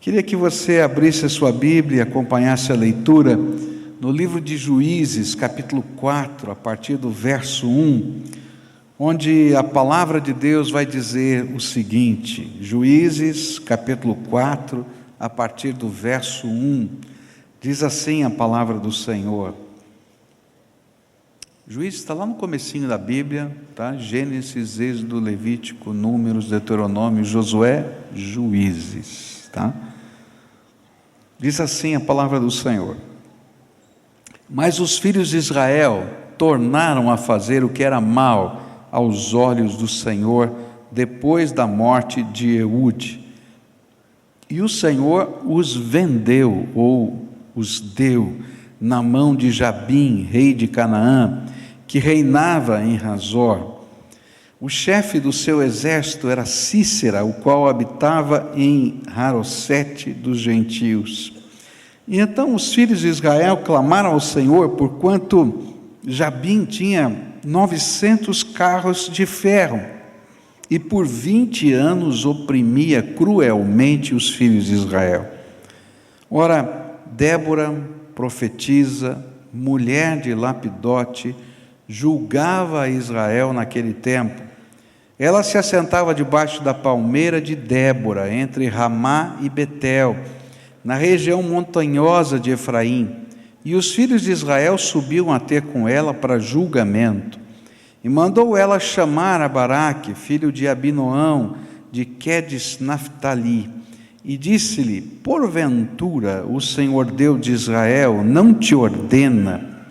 Queria que você abrisse a sua Bíblia e acompanhasse a leitura no livro de Juízes, capítulo 4, a partir do verso 1, onde a palavra de Deus vai dizer o seguinte. Juízes, capítulo 4, a partir do verso 1, diz assim a palavra do Senhor. Juízes está lá no comecinho da Bíblia, tá? Gênesis, Êxodo, Levítico, Números, Deuteronômio, Josué, Juízes, tá? Diz assim a palavra do Senhor: mas os filhos de Israel tornaram a fazer o que era mal aos olhos do Senhor depois da morte de Eude. E o Senhor os vendeu, ou os deu, na mão de Jabim, rei de Canaã, que reinava em Hazor. O chefe do seu exército era Cícera, o qual habitava em Harosete dos gentios. E então os filhos de Israel clamaram ao Senhor, porquanto Jabim tinha 900 carros de ferro, e por 20 anos oprimia cruelmente os filhos de Israel. Ora, Débora, profetisa, mulher de Lapidote, julgava Israel naquele tempo. Ela se assentava debaixo da palmeira de Débora, entre Ramá e Betel, na região montanhosa de Efraim, e os filhos de Israel subiam a ter com ela para julgamento. E mandou ela chamar a Baraque, filho de Abinoão, de Quedes Naftali, e disse-lhe: porventura o Senhor Deus de Israel não te ordena,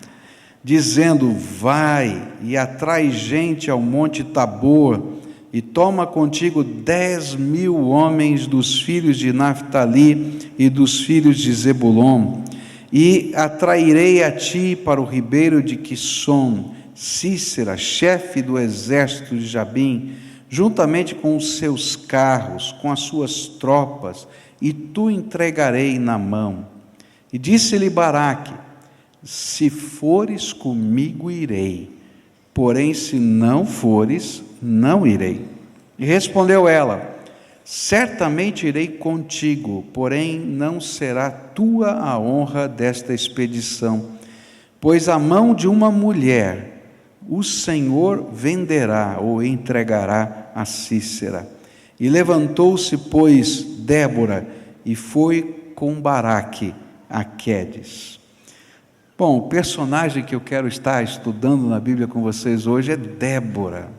dizendo: vai e atrai gente ao monte Tabor, e toma contigo 10.000 homens dos filhos de Naftali e dos filhos de Zebulon, e atrairei a ti para o ribeiro de Quisson Cícera, chefe do exército de Jabim, juntamente com os seus carros, com as suas tropas, e tu entregarei na mão. E disse-lhe Baraque: se fores comigo, irei, porém se não fores, não irei. E respondeu ela: certamente irei contigo, porém não será tua a honra desta expedição, pois a mão de uma mulher o Senhor venderá ou entregará a Cícera. E levantou-se, pois, Débora, e foi com Baraque a Quedes. Bom, o personagem que eu quero estar estudando na Bíblia com vocês hoje é Débora.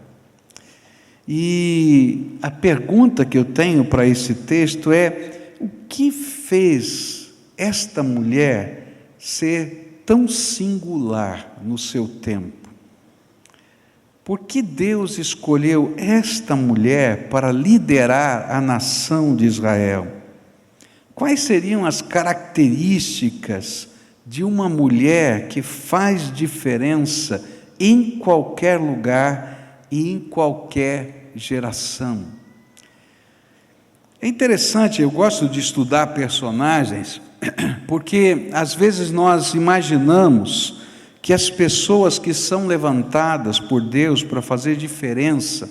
E a pergunta que eu tenho para esse texto é: o que fez esta mulher ser tão singular no seu tempo? Por que Deus escolheu esta mulher para liderar a nação de Israel? Quais seriam as características de uma mulher que faz diferença em qualquer lugar e em qualquer geração? É interessante, eu gosto de estudar personagens, porque às vezes nós imaginamos que as pessoas que são levantadas por Deus para fazer diferença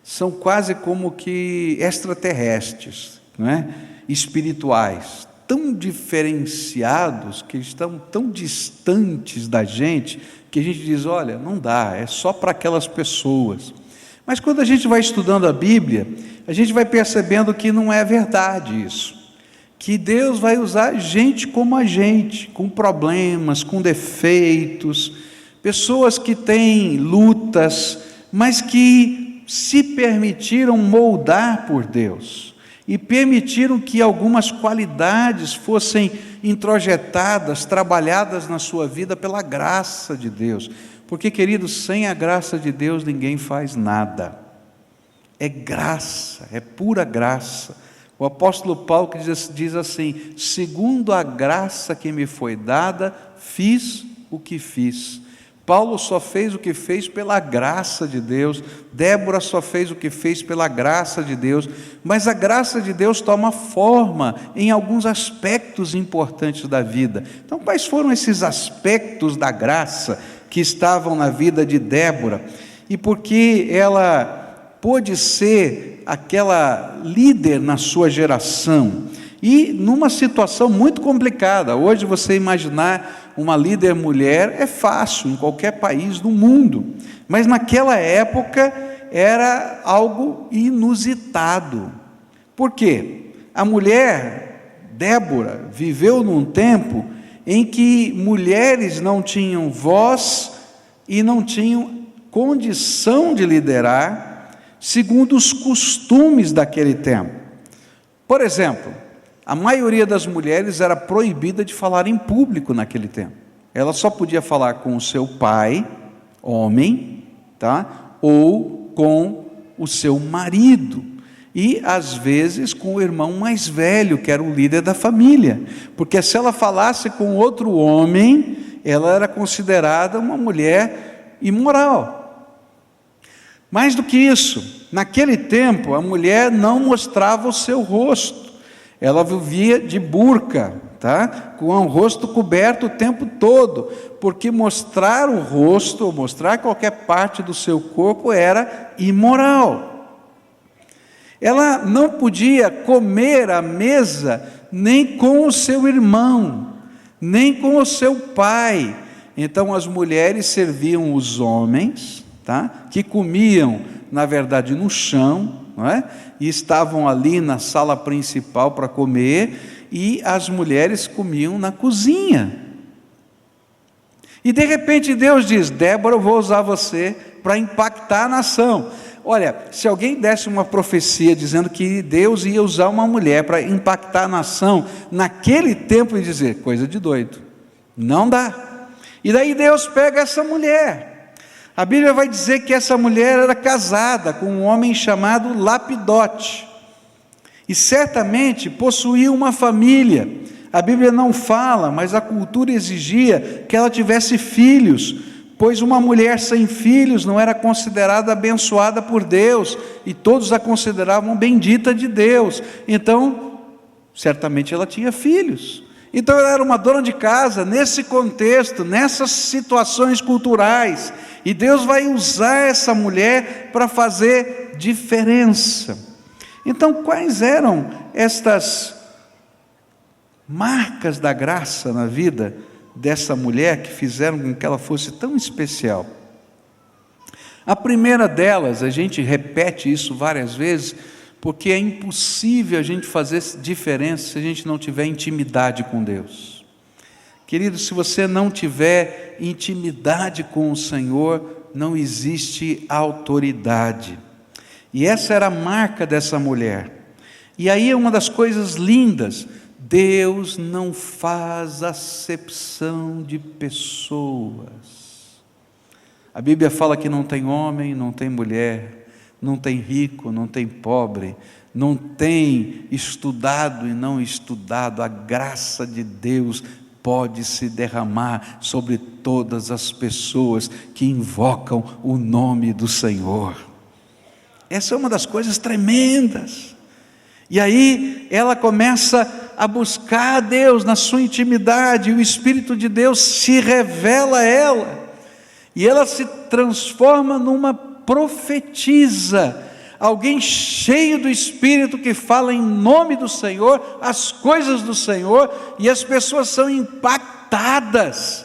são quase como que extraterrestres, não é? Espirituais, tão diferenciados, que estão tão distantes da gente, que a gente diz: olha, não dá, é só para aquelas pessoas. Mas quando a gente vai estudando a Bíblia, a gente vai percebendo que não é verdade isso, que Deus vai usar gente como a gente, com problemas, com defeitos, pessoas que têm lutas, mas que se permitiram moldar por Deus, e permitiram que algumas qualidades fossem introjetadas, trabalhadas na sua vida pela graça de Deus. Porque, queridos, sem a graça de Deus ninguém faz nada. É graça, é pura graça. O apóstolo Paulo que diz assim: segundo a graça que me foi dada, fiz o que fiz. Paulo só fez o que fez pela graça de Deus, Débora só fez o que fez pela graça de Deus, mas a graça de Deus toma forma em alguns aspectos importantes da vida. Então, quais foram esses aspectos da graça que estavam na vida de Débora? E por que ela pôde ser aquela líder na sua geração? e numa situação muito complicada. Hoje você imaginar uma líder mulher é fácil em qualquer país do mundo, mas naquela época era algo inusitado. Por quê? A mulher, Débora, viveu num tempo em que mulheres não tinham voz e não tinham condição de liderar segundo os costumes daquele tempo. Por exemplo, a maioria das mulheres era proibida de falar em público naquele tempo. Ela só podia falar com o seu pai, homem, tá? Ou com o seu marido. E, às vezes, com o irmão mais velho, que era o líder da família. Porque se ela falasse com outro homem, ela era considerada uma mulher imoral. Mais do que isso, naquele tempo, a mulher não mostrava o seu rosto. Ela vivia de burca, tá? Com o rosto coberto o tempo todo. Porque mostrar o rosto, ou mostrar qualquer parte do seu corpo, era imoral. Ela não podia comer à mesa nem com o seu irmão, nem com o seu pai. Então as mulheres serviam os homens, tá? Que comiam, na verdade, no chão, não é? E estavam ali na sala principal para comer, e as mulheres comiam na cozinha. E de repente Deus diz: Débora, eu vou usar você para impactar a nação. Olha, se alguém desse uma profecia dizendo que Deus ia usar uma mulher para impactar a nação, naquele tempo ia dizer, coisa de doido, não dá. E daí Deus pega essa mulher. A Bíblia vai dizer que essa mulher era casada com um homem chamado Lapidote, e certamente possuía uma família. A Bíblia não fala, mas a cultura exigia que ela tivesse filhos, pois uma mulher sem filhos não era considerada abençoada por Deus, e todos a consideravam bendita de Deus. Então, certamente ela tinha filhos. Então ela era uma dona de casa, nesse contexto, nessas situações culturais, e Deus vai usar essa mulher para fazer diferença. Então, quais eram estas marcas da graça na vida dessa mulher que fizeram com que ela fosse tão especial? A primeira delas, a gente repete isso várias vezes, porque é impossível a gente fazer diferença se a gente não tiver intimidade com Deus. Querido, se você não tiver intimidade com o Senhor, não existe autoridade. E essa era a marca dessa mulher. E aí é uma das coisas lindas: Deus não faz acepção de pessoas. A Bíblia fala que não tem homem, não tem mulher, não tem rico, não tem pobre, não tem estudado e não estudado. A graça de Deus pode se derramar sobre todas as pessoas que invocam o nome do Senhor. Essa é uma das coisas tremendas. E aí ela começa a buscar a Deus na sua intimidade, e o Espírito de Deus se revela a ela, e ela se transforma numa profetisa, alguém cheio do Espírito que fala em nome do Senhor, as coisas do Senhor, e as pessoas são impactadas,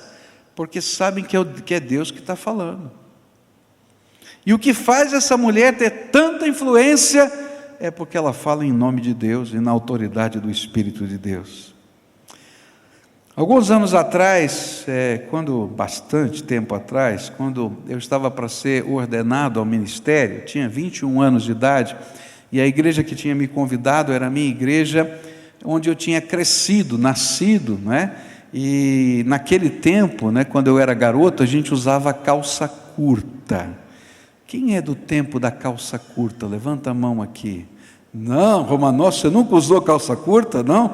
porque sabem que é Deus que está falando. E o que faz essa mulher ter tanta influência é porque ela fala em nome de Deus e na autoridade do Espírito de Deus. Alguns anos atrás, bastante tempo atrás, quando eu estava para ser ordenado ao ministério, tinha 21 anos de idade, e a igreja que tinha me convidado era a minha igreja, onde eu tinha crescido, nascido, né? E naquele tempo, né, quando eu era garoto, a gente usava calça curta. Quem é do tempo da calça curta? Levanta a mão aqui. Não, Romanov, você nunca usou calça curta, não?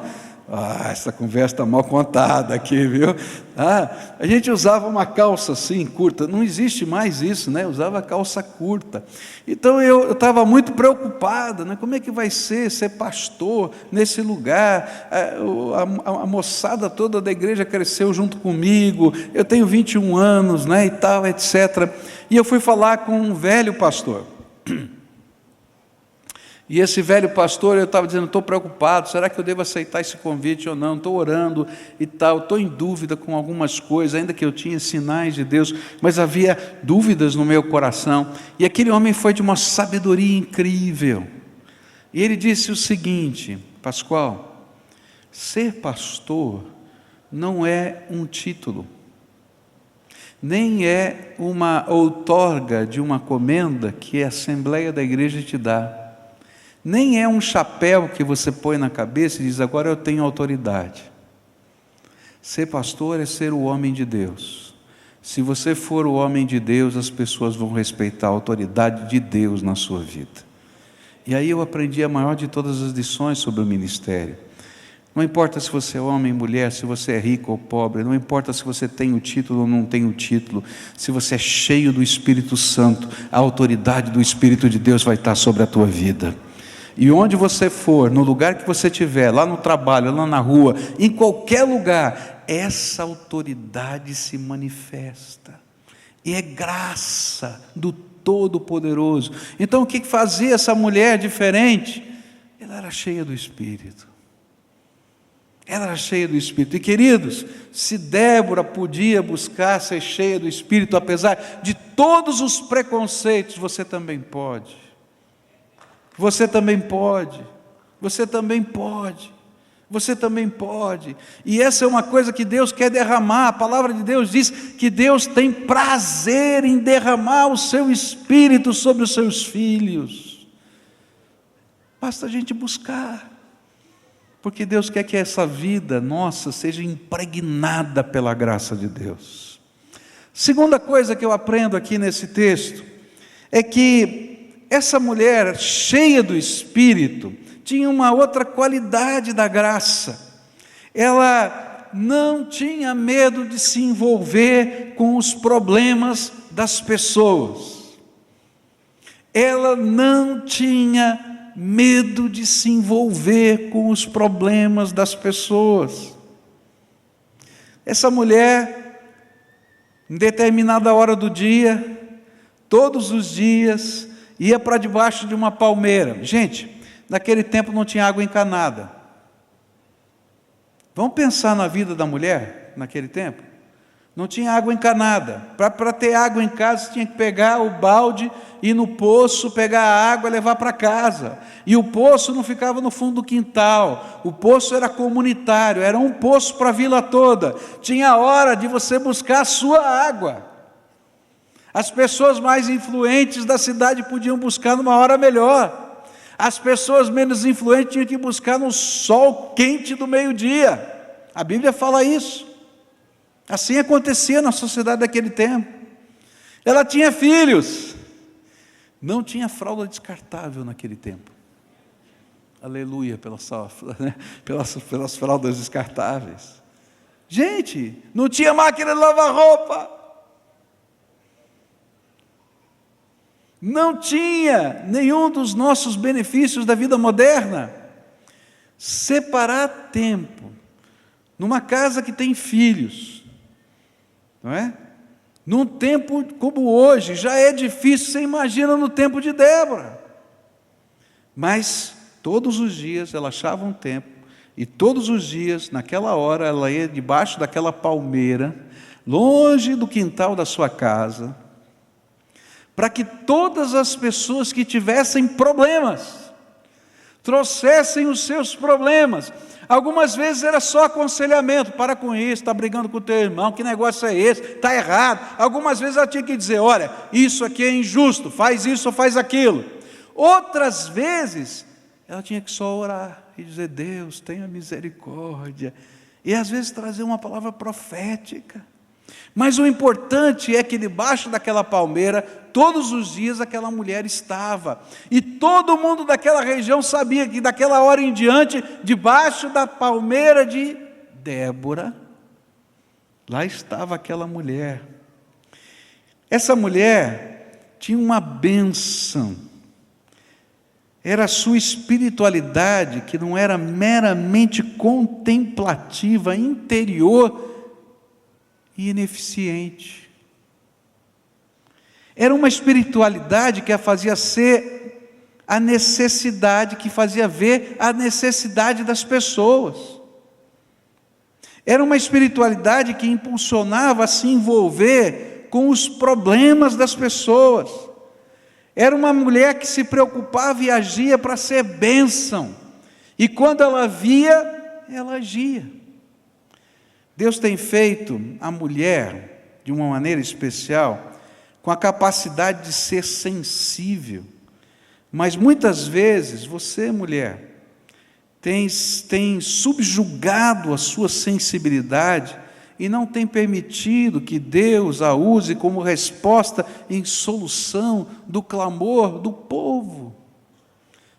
Essa conversa está mal contada aqui, viu? A gente usava uma calça assim, curta, não existe mais isso, né? Usava calça curta. Então eu estava muito preocupado, né? Como é que vai ser pastor nesse lugar? A moçada toda da igreja cresceu junto comigo, eu tenho 21 anos, né? E tal, etc. E eu fui falar com um velho pastor. E esse velho pastor, eu estava dizendo, estou preocupado, será que eu devo aceitar esse convite ou não? Estou orando e tal, estou em dúvida com algumas coisas, ainda que eu tinha sinais de Deus, mas havia dúvidas no meu coração. E aquele homem foi de uma sabedoria incrível. E ele disse o seguinte: Pascoal, ser pastor não é um título, nem é uma outorga de uma comenda que a Assembleia da Igreja te dá, nem é um chapéu que você põe na cabeça e diz, agora eu tenho autoridade. Ser pastor é ser o homem de Deus. Se você for o homem de Deus, as pessoas vão respeitar a autoridade de Deus na sua vida. E aí eu aprendi a maior de todas as lições sobre o ministério. Não importa se você é homem, mulher, se você é rico ou pobre, não importa se você tem o título ou não tem o título, se você é cheio do Espírito Santo, a autoridade do Espírito de Deus vai estar sobre a tua vida. E onde você for, no lugar que você estiver, lá no trabalho, lá na rua, em qualquer lugar, essa autoridade se manifesta. E é graça do Todo-Poderoso. Então o que fazia essa mulher diferente? Ela era cheia do Espírito. Ela era cheia do Espírito. E queridos, se Débora podia buscar ser cheia do Espírito, apesar de todos os preconceitos, você também pode. Você também pode. Você também pode. Você também pode. E essa é uma coisa que Deus quer derramar. A palavra de Deus diz que Deus tem prazer em derramar o seu Espírito sobre os seus filhos. Basta a gente buscar. Porque Deus quer que essa vida nossa seja impregnada pela graça de Deus. Segunda coisa que eu aprendo aqui nesse texto é que essa mulher cheia do Espírito tinha uma outra qualidade da graça. Ela não tinha medo de se envolver com os problemas das pessoas. Ela não tinha medo de se envolver com os problemas das pessoas. Essa mulher, em determinada hora do dia, todos os dias, ia para debaixo de uma palmeira. Gente, naquele tempo não tinha água encanada. Vamos pensar na vida da mulher naquele tempo? Não tinha água encanada. Para ter água em casa, você tinha que pegar o balde, ir no poço, pegar a água e levar para casa. E o poço não ficava no fundo do quintal. O poço era comunitário, era um poço para a vila toda. Tinha hora de você buscar a sua água. As pessoas mais influentes da cidade podiam buscar numa hora melhor. As pessoas menos influentes tinham que buscar no sol quente do meio-dia. A Bíblia fala isso. Assim acontecia na sociedade daquele tempo. Ela tinha filhos. Não tinha fralda descartável naquele tempo. Aleluia pelas fraldas descartáveis. Gente, não tinha máquina de lavar roupa. Não tinha nenhum dos nossos benefícios da vida moderna. Separar tempo numa casa que tem filhos, não é? Num tempo como hoje, já é difícil, você imagina no tempo de Débora. Mas todos os dias ela achava um tempo, e todos os dias, naquela hora, ela ia debaixo daquela palmeira, longe do quintal da sua casa, para que todas as pessoas que tivessem problemas, trouxessem os seus problemas. Algumas vezes era só aconselhamento, para com isso, está brigando com o teu irmão, que negócio é esse, está errado. Algumas vezes ela tinha que dizer, olha, isso aqui é injusto, faz isso ou faz aquilo. Outras vezes, ela tinha que só orar e dizer, Deus, tenha misericórdia. E às vezes trazer uma palavra profética. Mas o importante é que debaixo daquela palmeira, todos os dias aquela mulher estava. E todo mundo daquela região sabia que daquela hora em diante, debaixo da palmeira de Débora, lá estava aquela mulher. Essa mulher tinha uma bênção. Era a sua espiritualidade, que não era meramente contemplativa, interior e ineficiente. Era uma espiritualidade que a fazia ser a necessidade, que fazia ver a necessidade das pessoas. Era uma espiritualidade que impulsionava a se envolver com os problemas das pessoas. Era uma mulher que se preocupava e agia para ser bênção. E quando ela via, ela agia. Deus tem feito a mulher, de uma maneira especial, com a capacidade de ser sensível. Mas muitas vezes, você, mulher, tem subjugado a sua sensibilidade e não tem permitido que Deus a use como resposta em solução do clamor do povo.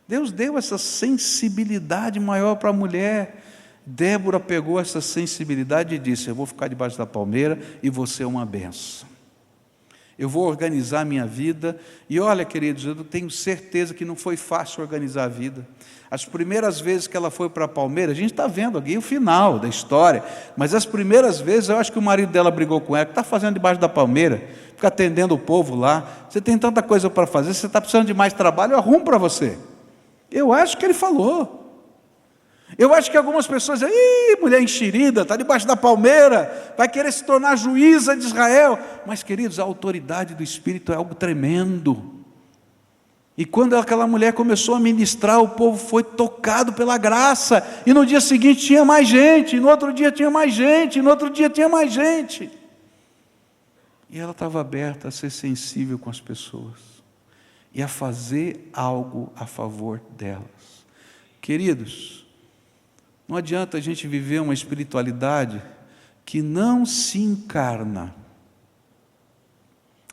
Deus deu essa sensibilidade maior para a mulher. Débora pegou essa sensibilidade e disse: eu vou ficar debaixo da palmeira e vou ser uma bênção. Eu vou organizar a minha vida. E olha, queridos, eu tenho certeza que não foi fácil organizar a vida. As primeiras vezes que ela foi para a palmeira, a gente está vendo aqui o final da história, mas as primeiras vezes eu acho que o marido dela brigou com ela: o que está fazendo debaixo da palmeira? Fica atendendo o povo lá, você tem tanta coisa para fazer, você está precisando de mais trabalho, eu arrumo para você. Eu acho que ele falou. Eu acho que algumas pessoas dizem: ih, mulher enxerida, está debaixo da palmeira, vai querer se tornar juíza de Israel. Mas, queridos, a autoridade do Espírito é algo tremendo. E quando aquela mulher começou a ministrar, o povo foi tocado pela graça. E no dia seguinte tinha mais gente, e no outro dia tinha mais gente, e no outro dia tinha mais gente. E ela estava aberta a ser sensível com as pessoas e a fazer algo a favor delas. Queridos, não adianta a gente viver uma espiritualidade que não se encarna.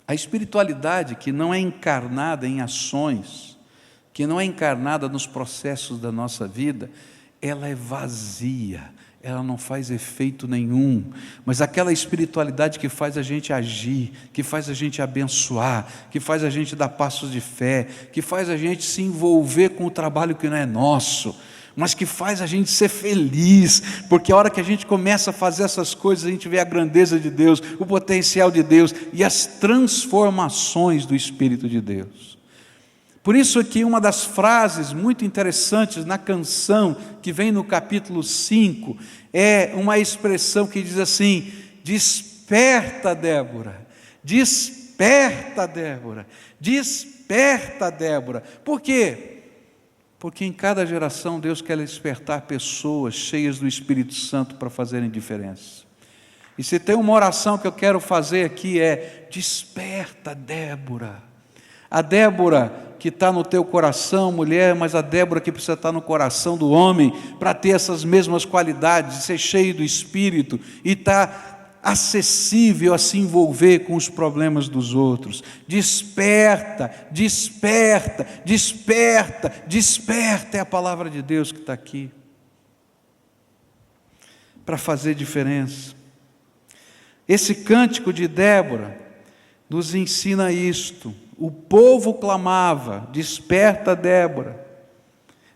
A espiritualidade que não é encarnada em ações, que não é encarnada nos processos da nossa vida, ela é vazia, ela não faz efeito nenhum. Mas aquela espiritualidade que faz a gente agir, que faz a gente abençoar, que faz a gente dar passos de fé, que faz a gente se envolver com o trabalho que não é nosso, mas que faz a gente ser feliz, porque a hora que a gente começa a fazer essas coisas, a gente vê a grandeza de Deus, o potencial de Deus e as transformações do Espírito de Deus. Por isso aqui uma das frases muito interessantes na canção, que vem no capítulo 5, é uma expressão que diz assim: desperta, Débora, desperta, Débora, desperta, Débora. Por quê? Porque em cada geração Deus quer despertar pessoas cheias do Espírito Santo para fazerem diferença. E se tem uma oração que eu quero fazer aqui é: desperta, Débora. A Débora que está no teu coração, mulher, mas a Débora que precisa estar no coração do homem, para ter essas mesmas qualidades, de ser cheio do Espírito e estar acessível a se envolver com os problemas dos outros. Desperta, desperta, desperta, desperta, é a palavra de Deus que está aqui, para fazer diferença. Esse cântico de Débora nos ensina isto. O povo clamava: desperta, Débora,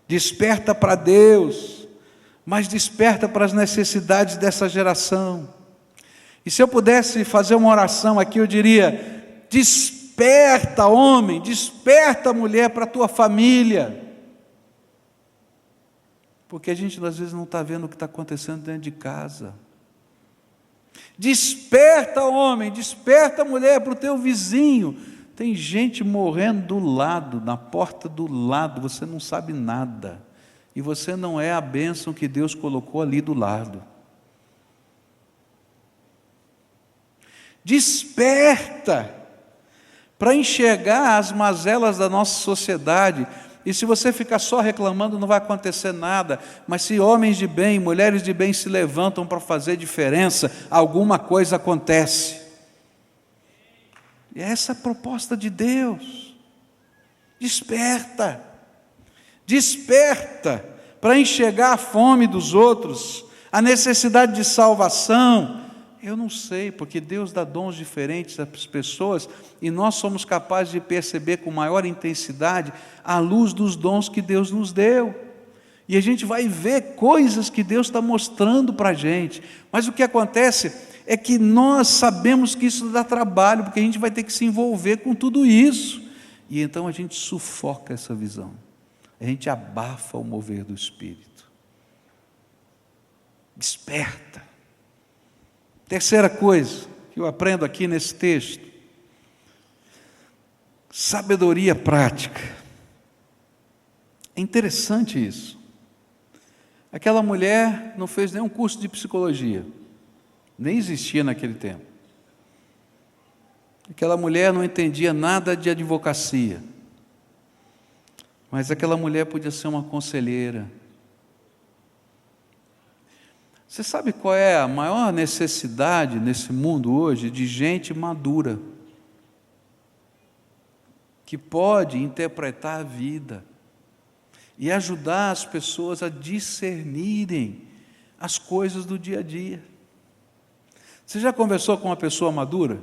desperta para Deus, mas desperta para as necessidades dessa geração. E se eu pudesse fazer uma oração aqui, eu diria: desperta, homem, desperta, mulher, para a tua família. Porque a gente às vezes não está vendo o que está acontecendo dentro de casa. Desperta, homem, desperta, mulher, para o teu vizinho. Tem gente morrendo do lado, na porta do lado, você não sabe nada. E você não é a bênção que Deus colocou ali do lado. Desperta para enxergar as mazelas da nossa sociedade. E se você ficar só reclamando, não vai acontecer nada. Mas se homens de bem, mulheres de bem se levantam para fazer diferença, alguma coisa acontece. E essa é a proposta de Deus. Desperta, desperta para enxergar a fome dos outros, a necessidade de salvação. Eu não sei, porque Deus dá dons diferentes às pessoas e nós somos capazes de perceber com maior intensidade a luz dos dons que Deus nos deu. E a gente vai ver coisas que Deus está mostrando para a gente. Mas o que acontece é que nós sabemos que isso dá trabalho, porque a gente vai ter que se envolver com tudo isso. E então a gente sufoca essa visão, a gente abafa o mover do Espírito. Desperta. Terceira coisa que eu aprendo aqui nesse texto: sabedoria prática. É interessante isso. Aquela mulher não fez nenhum curso de psicologia, nem existia naquele tempo. Aquela mulher não entendia nada de advocacia, mas aquela mulher podia ser uma conselheira. Você sabe qual é a maior necessidade nesse mundo hoje? De gente madura, que pode interpretar a vida e ajudar as pessoas a discernirem as coisas do dia a dia. Você já conversou com uma pessoa madura?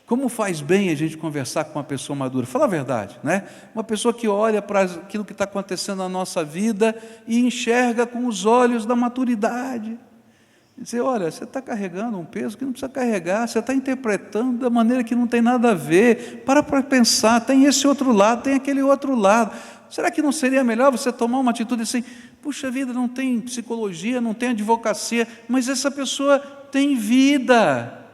Como faz bem a gente conversar com uma pessoa madura? Fala a verdade, né? Uma pessoa que olha para aquilo que está acontecendo na nossa vida e enxerga com os olhos da maturidade. Dizer, olha, você está carregando um peso que não precisa carregar, você está interpretando da maneira que não tem nada a ver. Para pensar, tem esse outro lado, tem aquele outro lado. Será que não seria melhor você tomar uma atitude assim? Puxa vida, não tem psicologia, não tem advocacia, mas essa pessoa tem vida,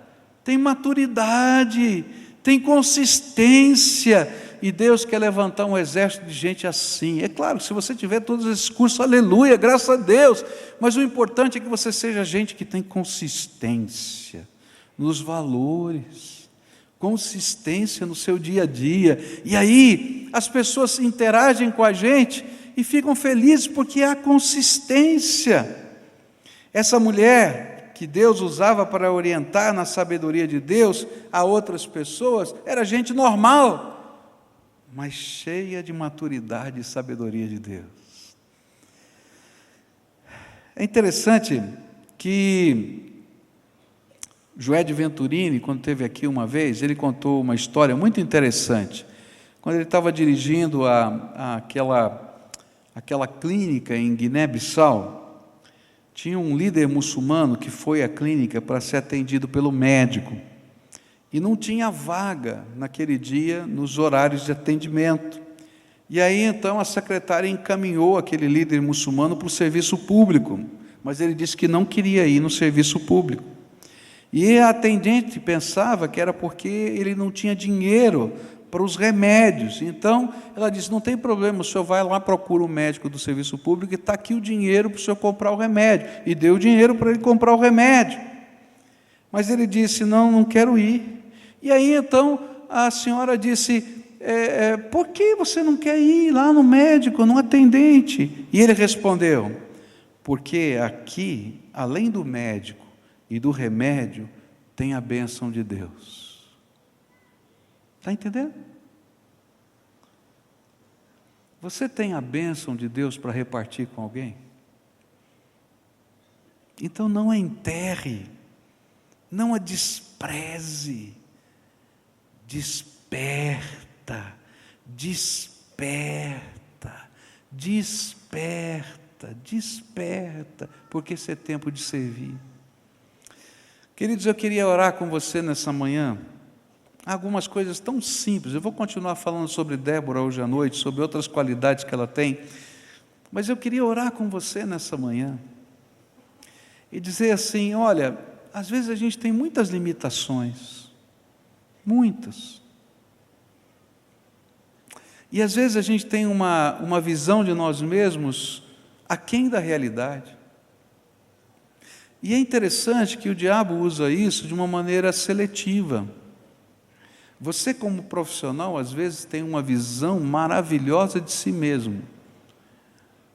tem maturidade, tem consistência, e Deus quer levantar um exército de gente assim. É claro, se você tiver todos esses cursos, aleluia, graças a Deus, mas o importante é que você seja gente que tem consistência nos valores, consistência no seu dia a dia, e aí as pessoas interagem com a gente e ficam felizes porque há consistência. Essa mulher que Deus usava para orientar na sabedoria de Deus a outras pessoas, era gente normal, mas cheia de maturidade e sabedoria de Deus. É interessante que Joé de Venturini, quando esteve aqui uma vez, ele contou uma história muito interessante. Quando ele estava dirigindo aquela clínica em Guiné-Bissau, tinha um líder muçulmano que foi à clínica para ser atendido pelo médico, e não tinha vaga naquele dia nos horários de atendimento. E aí então a secretária encaminhou aquele líder muçulmano para o serviço público, mas ele disse que não queria ir no serviço público. E a atendente pensava que era porque ele não tinha dinheiro para os remédios. Então ela disse, não tem problema, o senhor vai lá, procura o médico do serviço público e está aqui o dinheiro para o senhor comprar o remédio. E deu o dinheiro para ele comprar o remédio. Mas ele disse, não quero ir. E aí então a senhora disse, por que você não quer ir lá no médico, no atendente? E ele respondeu, porque aqui, além do médico e do remédio, tem a bênção de Deus. Está entendendo? Você tem a bênção de Deus para repartir com alguém? Então não a enterre, não a despreze, desperta, porque esse é tempo de servir. Queridos, eu queria orar com você nessa manhã. Algumas coisas tão simples. Eu vou continuar falando sobre Débora hoje à noite, sobre outras qualidades que ela tem, mas eu queria orar com você nessa manhã e dizer assim, olha, às vezes a gente tem muitas limitações, muitas, e às vezes a gente tem uma visão de nós mesmos aquém da realidade, e é interessante que o diabo usa isso de uma maneira seletiva. Você, como profissional, às vezes tem uma visão maravilhosa de si mesmo,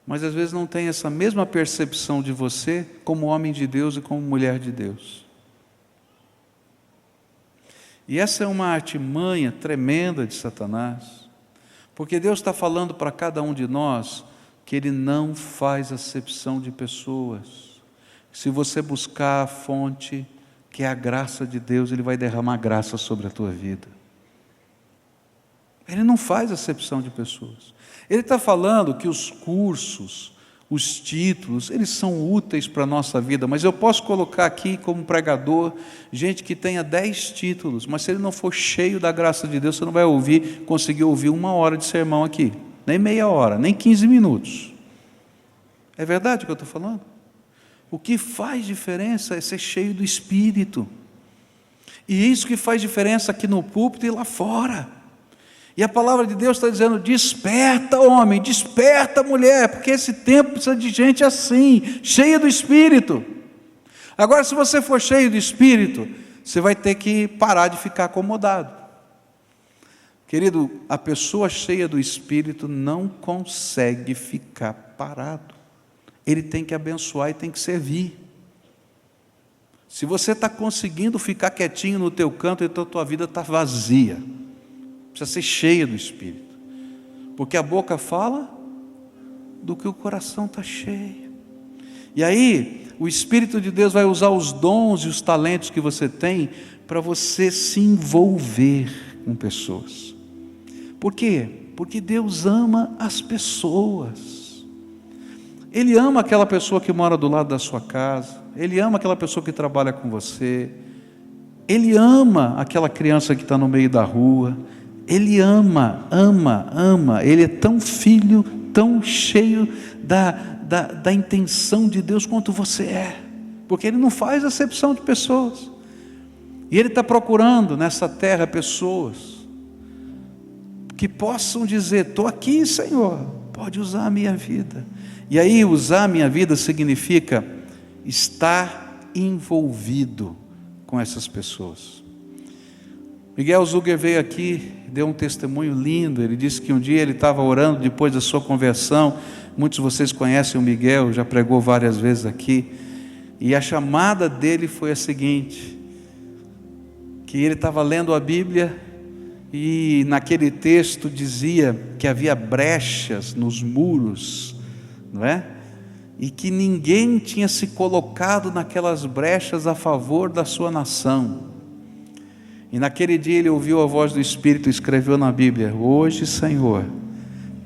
mas às vezes não tem essa mesma percepção de você como homem de Deus e como mulher de Deus. E essa é uma artimanha tremenda de Satanás, porque Deus está falando para cada um de nós que Ele não faz acepção de pessoas. Se você buscar a fonte, que é a graça de Deus, Ele vai derramar graça sobre a tua vida. Ele não faz acepção de pessoas. Ele está falando que os cursos, os títulos, eles são úteis para a nossa vida, mas eu posso colocar aqui como pregador, gente que tenha 10 títulos, mas se ele não for cheio da graça de Deus, você não vai conseguir ouvir 1 hora de sermão aqui, nem meia hora, nem 15 minutos. É verdade o que eu estou falando? O que faz diferença é ser cheio do Espírito, e isso que faz diferença aqui no púlpito e lá fora. E a palavra de Deus está dizendo: desperta, homem, desperta, mulher, porque esse tempo precisa de gente assim, cheia do Espírito. Agora, se você for cheio do Espírito, você vai ter que parar de ficar acomodado. Querido, a pessoa cheia do Espírito não consegue ficar parado. Ele tem que abençoar e tem que servir. Se você está conseguindo ficar quietinho no teu canto, então a tua vida está vazia. Precisa ser cheia do Espírito, porque a boca fala do que o coração está cheio. E aí o Espírito de Deus vai usar os dons e os talentos que você tem para você se envolver com pessoas. Por quê? Porque Deus ama as pessoas. Ele ama aquela pessoa que mora do lado da sua casa, Ele ama aquela pessoa que trabalha com você, Ele ama aquela criança que está no meio da rua. Ele ama, Ele é tão filho, tão cheio da intenção de Deus quanto você é, porque Ele não faz acepção de pessoas, e Ele está procurando nessa terra pessoas que possam dizer: estou aqui, Senhor, pode usar a minha vida. E aí usar a minha vida significa estar envolvido com essas pessoas. Miguel Zuger veio aqui, deu um testemunho lindo. Ele disse que um dia ele estava orando depois da sua conversão. Muitos de vocês conhecem o Miguel, já pregou várias vezes aqui. E a chamada dele foi a seguinte: que ele estava lendo a Bíblia e naquele texto dizia que havia brechas nos muros, não é? E que ninguém tinha se colocado naquelas brechas a favor da sua nação. E naquele dia ele ouviu a voz do Espírito e escreveu na Bíblia: hoje, Senhor,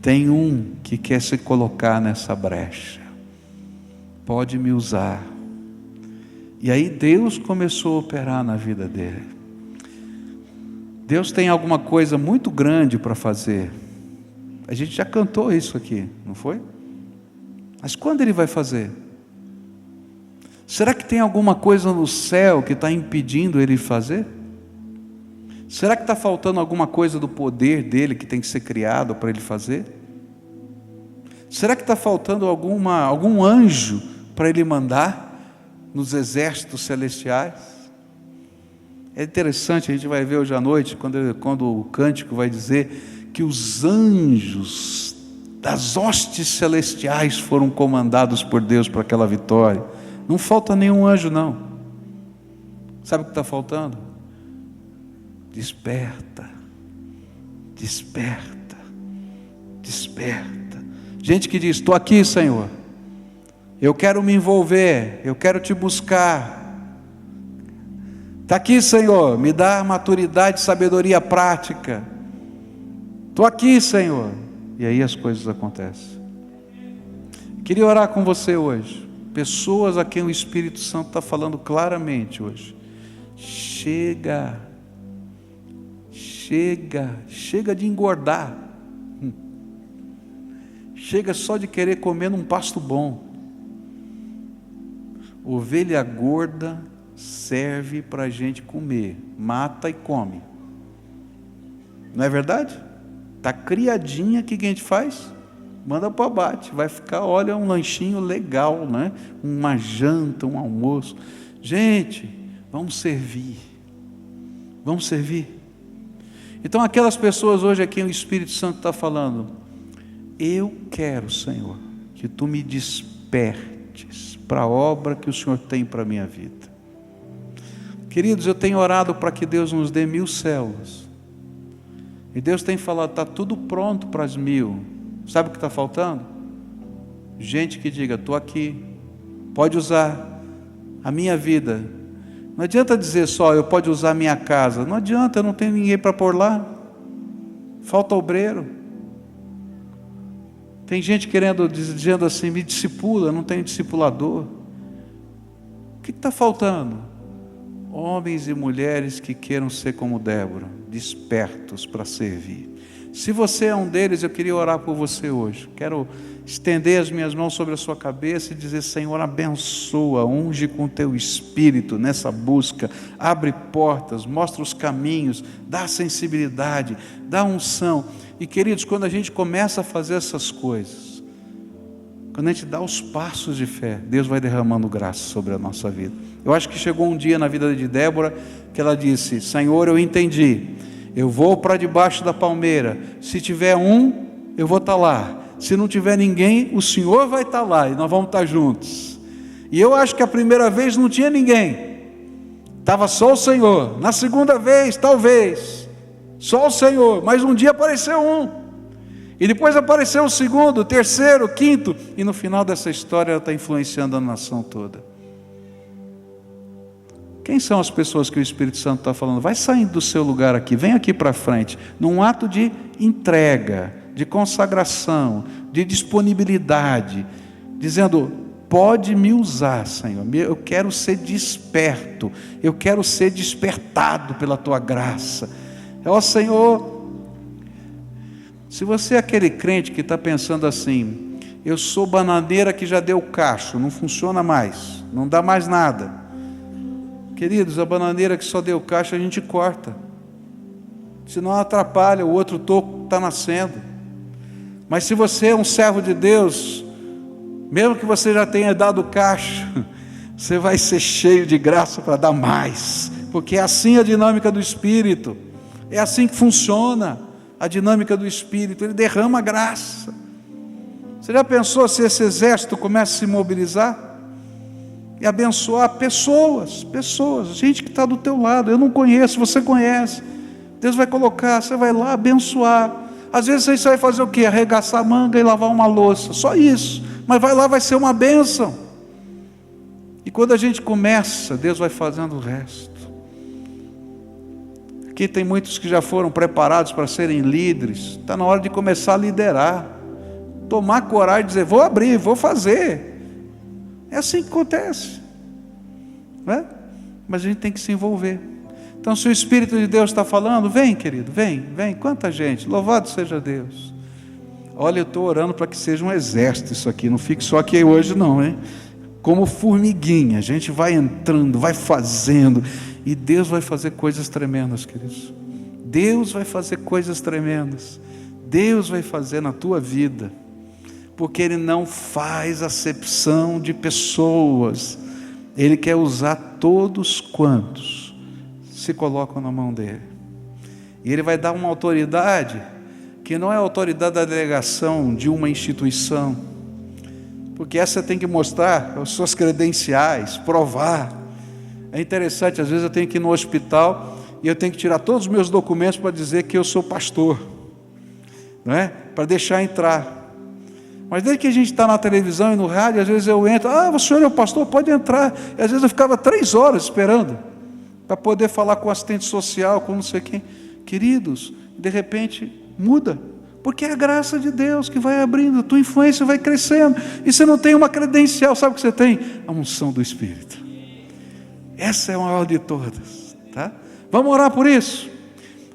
tem um que quer se colocar nessa brecha, pode me usar. E aí Deus começou a operar na vida dele. Deus tem alguma coisa muito grande para fazer. A gente já cantou isso aqui, não foi? Mas quando Ele vai fazer? Será que tem alguma coisa no céu que está impedindo Ele de fazer? Será que está faltando alguma coisa do poder dEle que tem que ser criado para Ele fazer? Será que está faltando algum anjo para Ele mandar nos exércitos celestiais? É interessante, a gente vai ver hoje à noite, quando o cântico vai dizer que os anjos das hostes celestiais foram comandados por Deus para aquela vitória. Não falta nenhum anjo, não. Sabe o que está faltando? Desperta, desperta, desperta. Gente que diz: estou aqui, Senhor, eu quero me envolver, eu quero te buscar. Está aqui, Senhor, me dá maturidade, sabedoria prática. Estou aqui, Senhor. E aí as coisas acontecem. Queria orar com você hoje. Pessoas a quem o Espírito Santo está falando claramente hoje. Chega de engordar. Chega só de querer comer num pasto bom. Ovelha gorda serve para a gente comer, mata e come. Não é verdade? Está criadinha, o que a gente faz? Manda para o abate, vai ficar, olha, um lanchinho legal, né? Uma janta, um almoço. Gente, vamos servir. Vamos servir. Então aquelas pessoas hoje a quem o Espírito Santo está falando: eu quero, Senhor, que Tu me despertes para a obra que o Senhor tem para a minha vida. Queridos, eu tenho orado para que Deus nos dê 1000 células. E Deus tem falado: está tudo pronto para as 1000. Sabe o que está faltando? Gente que diga: estou aqui, pode usar a minha vida. Não adianta dizer só: eu pode usar a minha casa. Não adianta, eu não tenho ninguém para pôr lá. Falta obreiro. Tem gente dizendo assim, me discipula, não tem discipulador. O que está faltando? Homens e mulheres que queiram ser como Débora, despertos para servir. Se você é um deles, eu queria orar por você hoje. Quero estender as minhas mãos sobre a sua cabeça e dizer: Senhor, abençoa, unge com o teu Espírito nessa busca, abre portas, mostra os caminhos, dá sensibilidade, dá unção. E queridos, quando a gente começa a fazer essas coisas, quando a gente dá os passos de fé, Deus vai derramando graça sobre a nossa vida. Eu acho que chegou um dia na vida de Débora que ela disse: Senhor, eu entendi, eu vou para debaixo da palmeira, se tiver um, eu vou estar lá, se não tiver ninguém, o Senhor vai estar lá e nós vamos estar juntos. E eu acho que a primeira vez não tinha ninguém, estava só o Senhor. Na segunda vez, talvez, só o Senhor, mas um dia apareceu um, e depois apareceu o segundo, o terceiro, o quinto, e no final dessa história ela está influenciando a nação toda. Quem são as pessoas que o Espírito Santo está falando? Vai saindo do seu lugar aqui, vem aqui para frente, num ato de entrega, de consagração, de disponibilidade, dizendo: pode me usar, Senhor, eu quero ser desperto, eu quero ser despertado pela Tua graça. Ó Senhor, se você é aquele crente que está pensando assim: eu sou bananeira que já deu cacho, não funciona mais, não dá mais nada. Queridos, a bananeira que só deu cacho a gente corta, senão atrapalha, o outro toco está nascendo. Mas se você é um servo de Deus, mesmo que você já tenha dado cacho, você vai ser cheio de graça para dar mais, porque é assim a dinâmica do Espírito, é assim que funciona a dinâmica do Espírito, Ele derrama graça. Você já pensou se esse exército começa a se mobilizar e abençoar pessoas, gente que está do teu lado, eu não conheço, você conhece, Deus vai colocar, você vai lá abençoar. Às vezes você vai fazer o quê? Arregaçar a manga e lavar uma louça, só isso, mas vai lá, vai ser uma bênção. E quando a gente começa, Deus vai fazendo o resto. Aqui tem muitos que já foram preparados para serem líderes, está na hora de começar a liderar, tomar coragem e dizer: vou abrir, vou fazer. É assim que acontece, não é? Mas a gente tem que se envolver. Então, se o Espírito de Deus está falando, vem, querido, vem, quanta gente, louvado seja Deus. Olha, eu estou orando para que seja um exército isso aqui, não fique só aqui hoje não, hein? Como formiguinha, a gente vai entrando, vai fazendo, e Deus vai fazer coisas tremendas, queridos. Deus vai fazer coisas tremendas, Deus vai fazer na tua vida, porque Ele não faz acepção de pessoas, Ele quer usar todos quantos se colocam na mão dEle, e Ele vai dar uma autoridade, que não é a autoridade da delegação de uma instituição, porque essa tem que mostrar as suas credenciais, provar. É interessante, às vezes eu tenho que ir no hospital, e eu tenho que tirar todos os meus documentos para dizer que eu sou pastor, não é? Para deixar entrar. Mas desde que a gente está na televisão e no rádio, às vezes eu entro: o senhor é o pastor, pode entrar. E às vezes eu ficava 3 horas esperando, para poder falar com o assistente social, com não sei quem. Queridos, de repente muda, porque é a graça de Deus que vai abrindo, a tua influência vai crescendo, e você não tem uma credencial, sabe o que você tem? A unção do Espírito. Essa é a maior de todas, tá? Vamos orar por isso?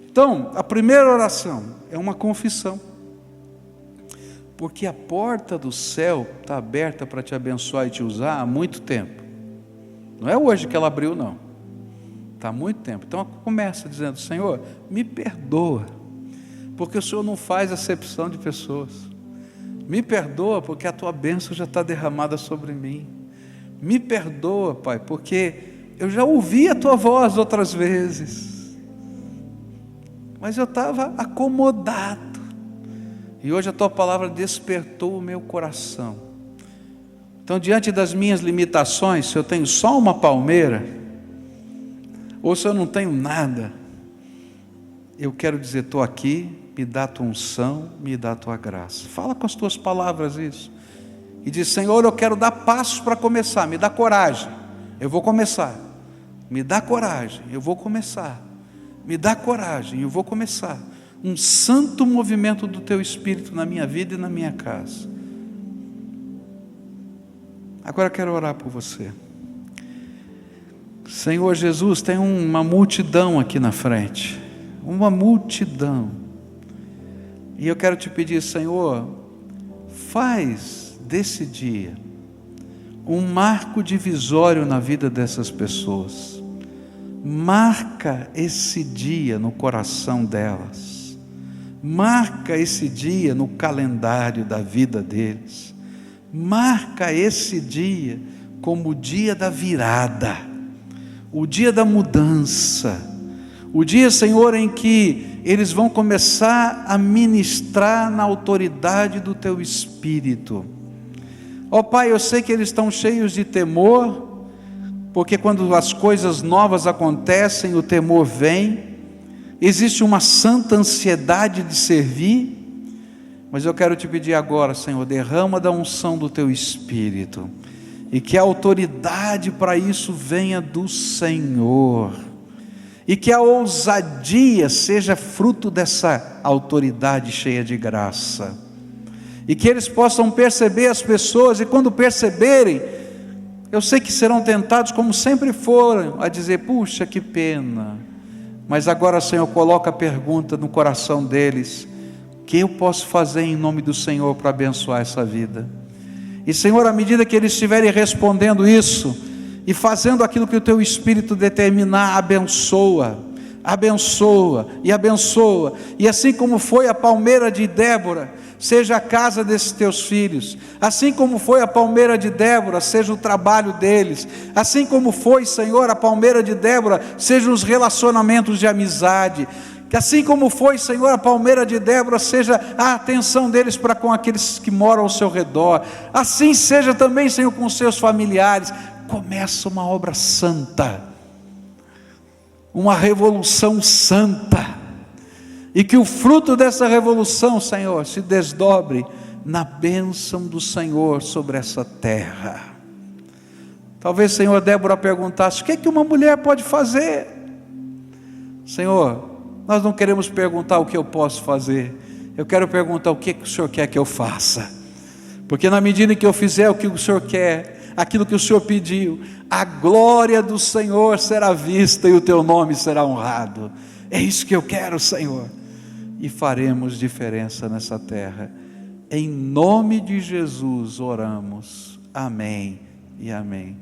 Então, a primeira oração é uma confissão, porque a porta do céu está aberta para te abençoar e te usar há muito tempo. Não é hoje que ela abriu, não. Está há muito tempo. Então começa dizendo: Senhor, me perdoa, porque o Senhor não faz acepção de pessoas. Me perdoa, porque a Tua bênção já está derramada sobre mim. Me perdoa, Pai, porque eu já ouvi a Tua voz outras vezes, mas eu estava acomodado. E hoje a Tua palavra despertou o meu coração. Então, diante das minhas limitações, se eu tenho só uma palmeira, ou se eu não tenho nada, eu quero dizer: estou aqui, me dá a Tua unção, me dá a Tua graça. Fala com as Tuas palavras isso. E diz: Senhor, eu quero dar passos para começar, me dá coragem, eu vou começar. Me dá coragem, eu vou começar. Me dá coragem, eu vou começar. um santo movimento do Teu Espírito na minha vida e na minha casa. Agora eu quero orar por você. Senhor Jesus, tem uma multidão aqui na frente, uma multidão, e eu quero te pedir, Senhor, faz desse dia um marco divisório na vida dessas pessoas. Marca esse dia no coração delas, marca esse dia no calendário da vida deles, marca esse dia como o dia da virada, o dia da mudança, o dia, Senhor, em que eles vão começar a ministrar na autoridade do Teu Espírito. Ó Pai, eu sei que eles estão cheios de temor, porque quando as coisas novas acontecem, o temor vem, existe uma santa ansiedade de servir, mas eu quero te pedir agora, Senhor, derrama da unção do Teu Espírito, e que a autoridade para isso venha do Senhor, e que a ousadia seja fruto dessa autoridade cheia de graça, e que eles possam perceber as pessoas, e quando perceberem, eu sei que serão tentados como sempre foram, a dizer, puxa, que pena, mas agora, Senhor, coloca a pergunta no coração deles, o que eu posso fazer em nome do Senhor para abençoar essa vida? E Senhor, à medida que eles estiverem respondendo isso, e fazendo aquilo que o Teu Espírito determinar, abençoa, abençoa e abençoa, e assim como foi a palmeira de Débora, seja a casa desses Teus filhos, assim como foi a palmeira de Débora, seja o trabalho deles, assim como foi, Senhor, a palmeira de Débora, sejam os relacionamentos de amizade, que assim como foi, Senhor, a palmeira de Débora, seja a atenção deles para com aqueles que moram ao seu redor, assim seja também, Senhor, com os seus familiares. Começa uma obra santa, uma revolução santa, e que o fruto dessa revolução, Senhor, se desdobre na bênção do Senhor sobre essa terra. Talvez, Senhor, Débora perguntasse, o que é que uma mulher pode fazer? Senhor, nós não queremos perguntar o que eu posso fazer, eu quero perguntar o que o Senhor quer que eu faça, porque na medida em que eu fizer o que o Senhor quer, aquilo que o Senhor pediu, a glória do Senhor será vista e o Teu nome será honrado. É isso que eu quero, Senhor, e faremos diferença nessa terra. Em nome de Jesus oramos, amém e amém.